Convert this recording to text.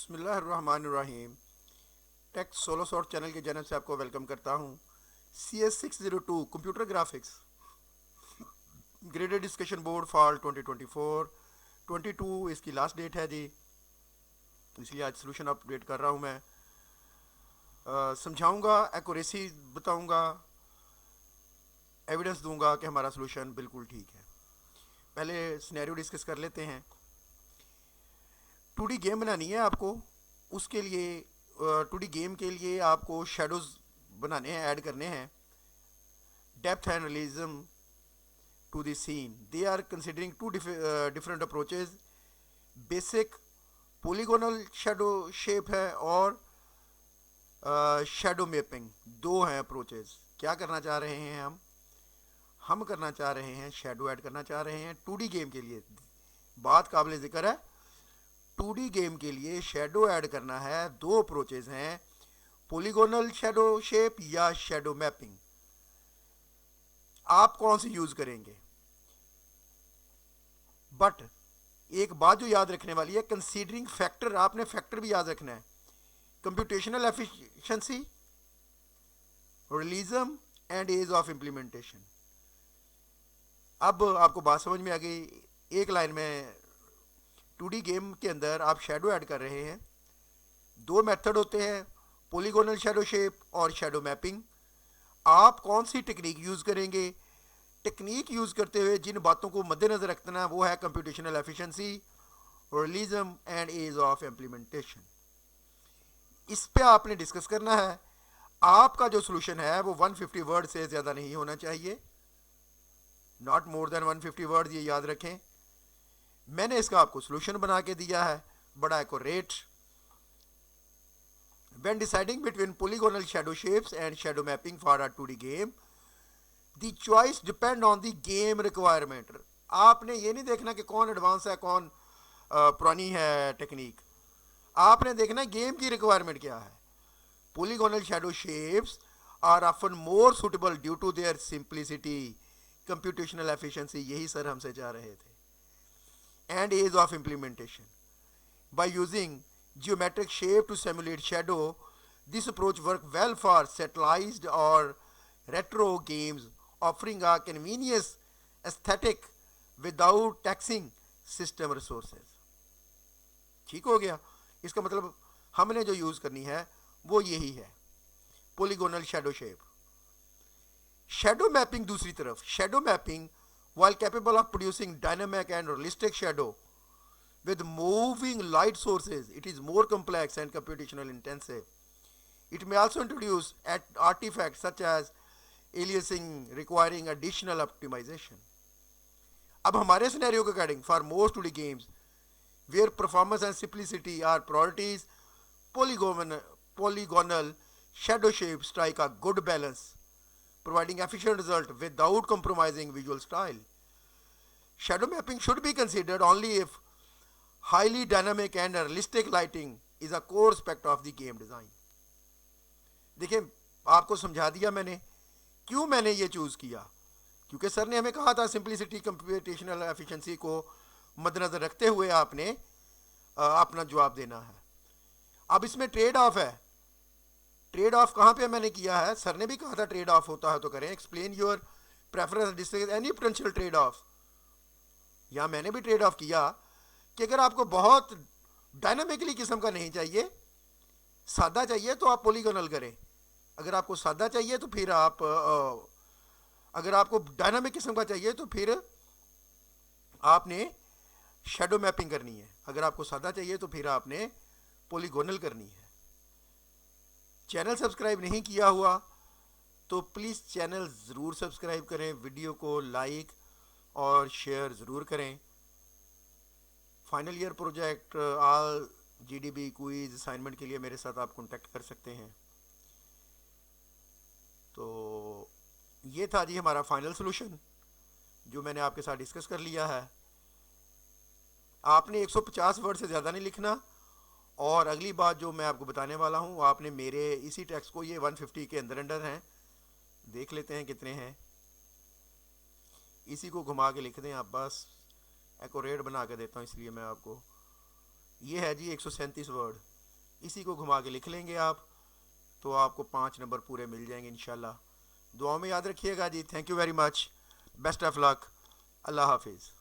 बिस्मिल्लाहिर्रहमानिर्रहीम। Take solo sort channel के जानब से आपको वेलकम करता हूँ। CS602 computer graphics graded discussion board for 2024 22 इसकी लास्ट डेट है जी, इसलिए आज सोल्यूशन अपडेट कर रहा हूँ मैं। समझाऊँगा, एक्यूरेसी बताऊँगा, एविडेंस दूंगा कि हमारा सोल्यूशन बिल्कुल ठीक है। पहले सिनेरियो डिस्कस कर लेते हैं। 2D गेम बनानी है आपको, उसके लिए 2D गेम के लिए आपको शेडोज़ बनाने हैं, ऐड करने हैं। Depth and realism to the scene, they are considering two different approaches. Basic polygonal shadow shape है और शेडो मैपिंग, दो हैं अप्रोचेज। क्या करना चाह रहे हैं हम करना चाह रहे हैं शेडो ऐड करना चाह रहे हैं 2D गेम के लिए। बात काबिल जिक्र है, 2D गेम के लिए शेडो ऐड करना है। दो अप्रोचेज हैं, पोलीगोनल शेडो शेप या शेडो मैपिंग। आप कौन सी यूज करेंगे? बट एक बात जो याद रखने वाली है, कंसीडरिंग फैक्टर, आपने फैक्टर भी याद रखना है। Computational efficiency, realism and ease of implementation. अब आपको बात समझ में आ गई। एक लाइन में 2D गेम के अंदर आप शेडो ऐड कर रहे हैं। दो मेथड होते हैं, पोलीगोनल शेडो शेप और शेडो मैपिंग। आप कौन सी टेक्निक यूज़ करेंगे? टेक्निक यूज़ करते हुए जिन बातों को मद्देनज़र रखना है वो है computational efficiency, realism and ease of implementation. इस पे आपने डिस्कस करना है। आपका जो सोल्यूशन है वो 150 वर्ड से ज़्यादा नहीं होना चाहिए, नॉट मोर देन 150 वर्ड, ये याद रखें। मैंने इसका आपको सोल्यूशन बना के दिया है, बड़ा accurate. When deciding between polygonal shadow shapes and shadow mapping for a 2D game, the choice depend on the game requirement. आपने ये नहीं देखना कि कौन एडवांस है कौन पुरानी है टेक्निक। आपने देखना गेम की रिक्वायरमेंट क्या है। Polygonal shadow shapes are often more suitable due to their simplicity, computational efficiency, यही सर हमसे चाह रहे थे, and ease of implementation. By using geometric shape to simulate shadow, this approach works well for serialized or retro games, offering a convenience aesthetic without taxing system resources. ठीक हो गया? इसका मतलब हमने जो यूज़ करनी है वो यही है, polygonal shadow shape. Shadow mapping दूसरी तरफ, shadow mapping while capable of producing dynamic and realistic shadow with moving light sources, it is more complex and computational intensive. It may also introduce artifacts such as aliasing requiring additional optimization. अब हमारे scenario के according, for most 2D games where performance and simplicity are priorities, polygonal shadow shapes strike a good balance, providing efficient result without compromising visual style. Shadow mapping should be considered only if highly dynamic and realistic lighting is a core aspect of the game design. देखिए, आपको समझा दिया मैंने क्यों मैंने ये choose किया, क्योंकि सर ने हमें कहा था सिंप्लिसिटी, कंप्यूटेशनल एफिशिएंसी को मद्देनज़र रखते हुए आपने अपना जवाब देना है। अब इसमें ट्रेड ऑफ है। ट्रेड ऑफ कहाँ पे मैंने किया है? सर ने भी कहा था ट्रेड ऑफ होता है तो करें, explain your preference discuss any potential trade off. या मैंने भी ट्रेड ऑफ किया कि अगर आपको बहुत डायनामिकली किस्म का नहीं चाहिए, सादा चाहिए, तो आप पोलीगोनल करें। अगर आपको सादा चाहिए तो फिर आप अगर आपको डायनामिक किस्म का चाहिए तो फिर आपने शेडो मैपिंग करनी है। अगर आपको सादा चाहिए तो फिर आपने पोलीगोनल करनी है। चैनल सब्सक्राइब नहीं किया हुआ तो प्लीज़ चैनल ज़रूर सब्सक्राइब करें, वीडियो को लाइक और शेयर ज़रूर करें। Final year project, all GDB quiz assignment के लिए मेरे साथ आप कांटेक्ट कर सकते हैं। तो ये था जी हमारा फाइनल सोल्यूशन जो मैंने आपके साथ डिस्कस कर लिया है। आपने 150 वर्ड से ज़्यादा नहीं लिखना, और अगली बात जो मैं आपको बताने वाला हूँ, आपने मेरे इसी टेक्स्ट को, ये 150 के अंदर हैं, देख लेते हैं कितने हैं, इसी को घुमा के लिख दें आप, बस एक्यूरेट बना के देता हूँ इसलिए मैं आपको। ये है जी 137 वर्ड। इसी को घुमा के लिख लेंगे आप, तो आपको 5 नंबर पूरे मिल जाएंगे इंशाल्लाह। दुआ में याद रखिएगा जी। Thank you very much, best of luck, अल्लाह हाफिज़।